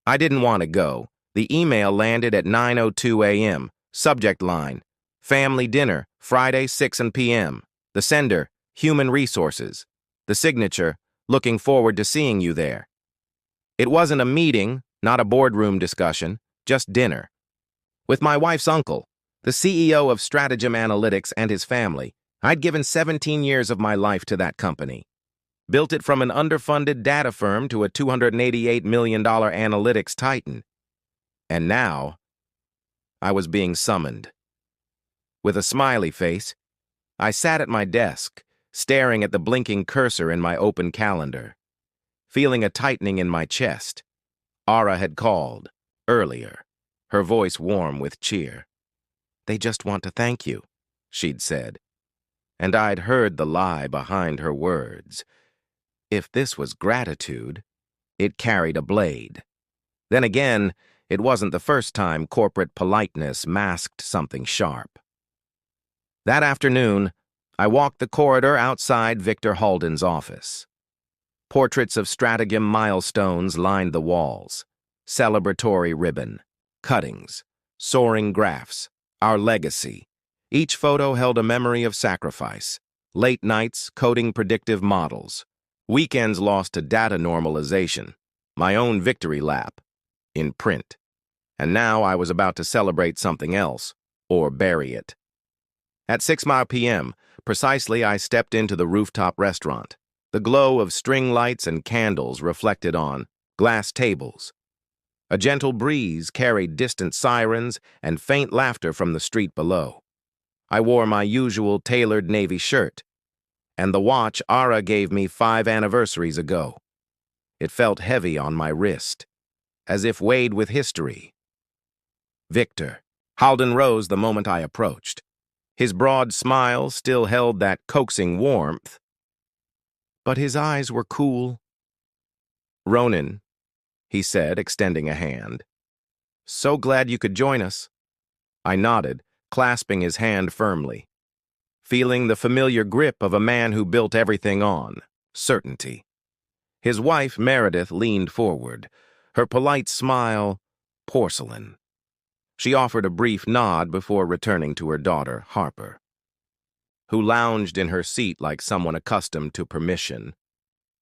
I didn't want to go. The email landed at 9:02 a.m. Subject line, Family Dinner, Friday 6 p.m. The sender, Human Resources. The signature, Looking forward to seeing you there. It wasn't a meeting, not a boardroom discussion, just dinner. With my wife's uncle, the CEO of Stratagem Analytics, and his family. I'd given 17 years of my life to that company. Built it from an underfunded data firm to a $288 million analytics titan. And now, I was being summoned. With a smiley face, I sat at my desk, staring at the blinking cursor in my open calendar. Feeling a tightening in my chest, Ara had called, earlier, her voice warm with cheer. "They just want to thank you," she'd said. And I'd heard the lie behind her words. If this was gratitude, it carried a blade. Then again, it wasn't the first time corporate politeness masked something sharp. That afternoon, I walked the corridor outside Victor Halden's office. Portraits of Stratagem milestones lined the walls. Celebratory ribbon, cuttings, soaring graphs, our legacy. Each photo held a memory of sacrifice. Late nights coding predictive models. Weekends lost to data normalization. My own victory lap. In print. And now I was about to celebrate something else, or bury it. At 6 p.m., precisely, I stepped into the rooftop restaurant. The glow of string lights and candles reflected on glass tables. A gentle breeze carried distant sirens and faint laughter from the street below. I wore my usual tailored navy shirt, and the watch Ara gave me 5 anniversaries ago. It felt heavy on my wrist, as if weighed with history. Victor. Halden rose the moment I approached. His broad smile still held that coaxing warmth, but his eyes were cool. "Ronan," he said, extending a hand. "So glad you could join us." I nodded, clasping his hand firmly, feeling the familiar grip of a man who built everything on certainty. His wife, Meredith, leaned forward, her polite smile porcelain. She offered a brief nod before returning to her daughter, Harper, who lounged in her seat like someone accustomed to permission.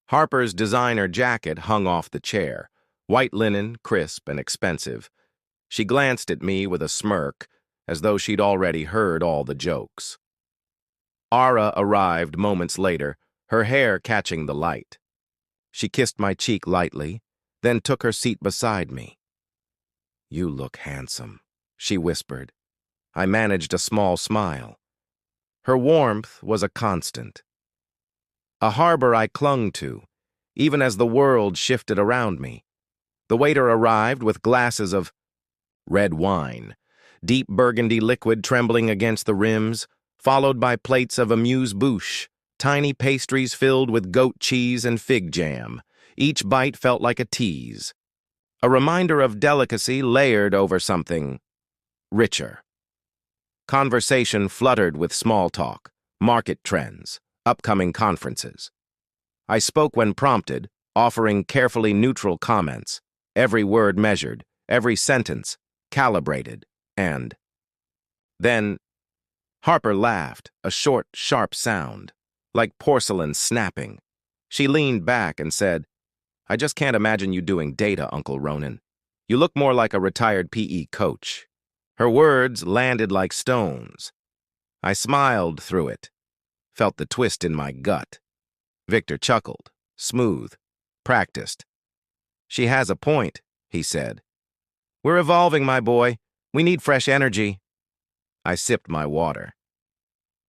Harper's designer jacket hung off the chair, white linen, crisp and expensive. She glanced at me with a smirk, as though she'd already heard all the jokes. Ara arrived moments later, her hair catching the light. She kissed my cheek lightly, then took her seat beside me. "You look handsome," she whispered. I managed a small smile. Her warmth was a constant. A harbor I clung to, even as the world shifted around me. The waiter arrived with glasses of red wine, deep burgundy liquid trembling against the rims, followed by plates of amuse-bouche, tiny pastries filled with goat cheese and fig jam. Each bite felt like a tease, a reminder of delicacy layered over something richer. Conversation fluttered with small talk, market trends, upcoming conferences. I spoke when prompted, offering carefully neutral comments, every word measured, every sentence calibrated, and then Harper laughed, a short, sharp sound, like porcelain snapping. She leaned back and said, "I just can't imagine you doing data, Uncle Ronan. You look more like a retired PE coach." Her words landed like stones. I smiled through it, felt the twist in my gut. Victor chuckled, smooth, practiced. "She has a point," he said. "We're evolving, my boy. We need fresh energy." I sipped my water.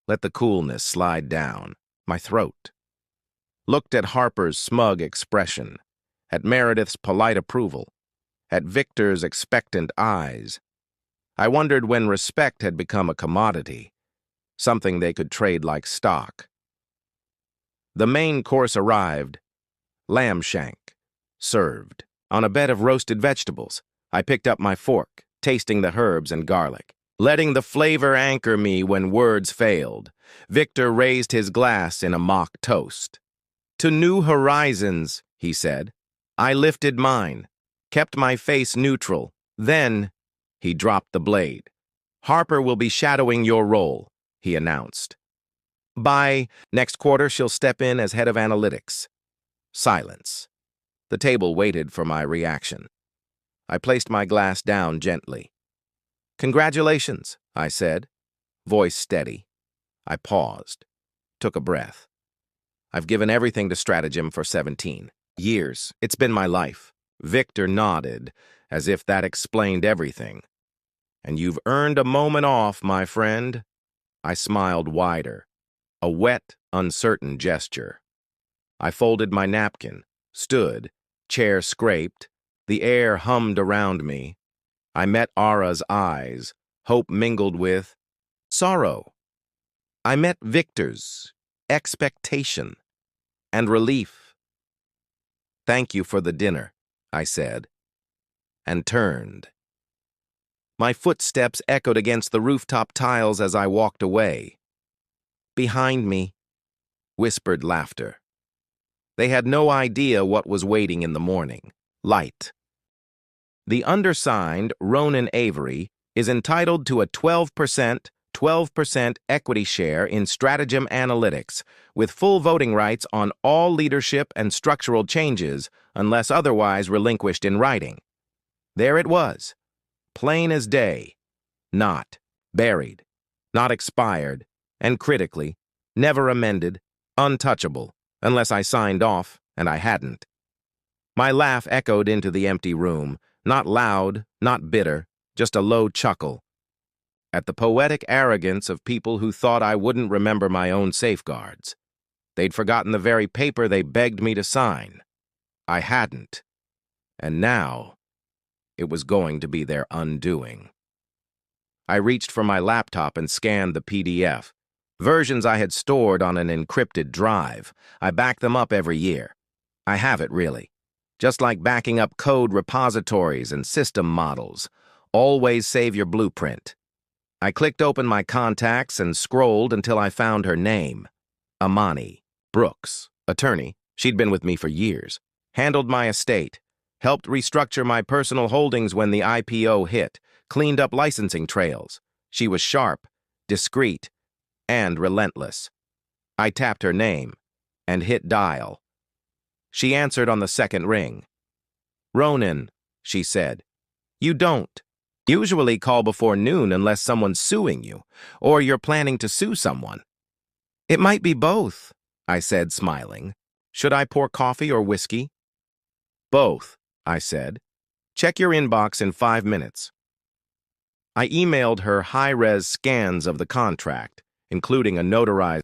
Let the coolness slide down my throat. Looked at Harper's smug expression, at Meredith's polite approval, at Victor's expectant eyes. I wondered when respect had become a commodity, something they could trade like stock. The main course arrived, lamb shank, served. On a bed of roasted vegetables, I picked up my fork, tasting the herbs and garlic, letting the flavor anchor me when words failed. Victor raised his glass in a mock toast. "To new horizons," he said. I lifted mine, kept my face neutral. Then, he dropped the blade. Harper will be shadowing your role, he announced. By next quarter, she'll step in as head of analytics. Silence. The table waited for my reaction. I placed my glass down gently. Congratulations, I said, voice steady. I paused, took a breath. I've given everything to Stratagem for 17 years. It's been my life. Victor nodded, as if that explained everything. And you've earned a moment off, my friend. I smiled wider, a wet, uncertain gesture. I folded my napkin, stood, chair scraped, the air hummed around me. I met Ara's eyes, hope mingled with sorrow. I met Victor's expectation and relief. Thank you for the dinner, I said, and turned. My footsteps echoed against the rooftop tiles as I walked away. Behind me, whispered laughter. They had no idea what was waiting in the morning. Light. The undersigned, Ronan Avery, is entitled to a 12% equity share in Stratagem Analytics, with full voting rights on all leadership and structural changes unless otherwise relinquished in writing. There it was, plain as day, not buried, not expired, and critically, never amended, untouchable, unless I signed off, and I hadn't. My laugh echoed into the empty room, not loud, not bitter, just a low chuckle, at the poetic arrogance of people who thought I wouldn't remember my own safeguards. They'd forgotten the very paper they begged me to sign. I hadn't. And now, it was going to be their undoing. I reached for my laptop and scanned the PDF. Versions I had stored on an encrypted drive. I back them up every year. I have it, really. Just like backing up code repositories and system models. Always save your blueprint. I clicked open my contacts and scrolled until I found her name. Amani Brooks, attorney. She'd been with me for years. Handled my estate. Helped restructure my personal holdings when the IPO hit. Cleaned up licensing trails. She was sharp, discreet, and relentless. I tapped her name and hit dial. She answered on the second ring. Ronan, she said, you don't usually call before noon unless someone's suing you, or you're planning to sue someone. It might be both, I said, smiling. Should I pour coffee or whiskey? Both, I said. Check your inbox in 5 minutes. I emailed her high-res scans of the contract, including a notarized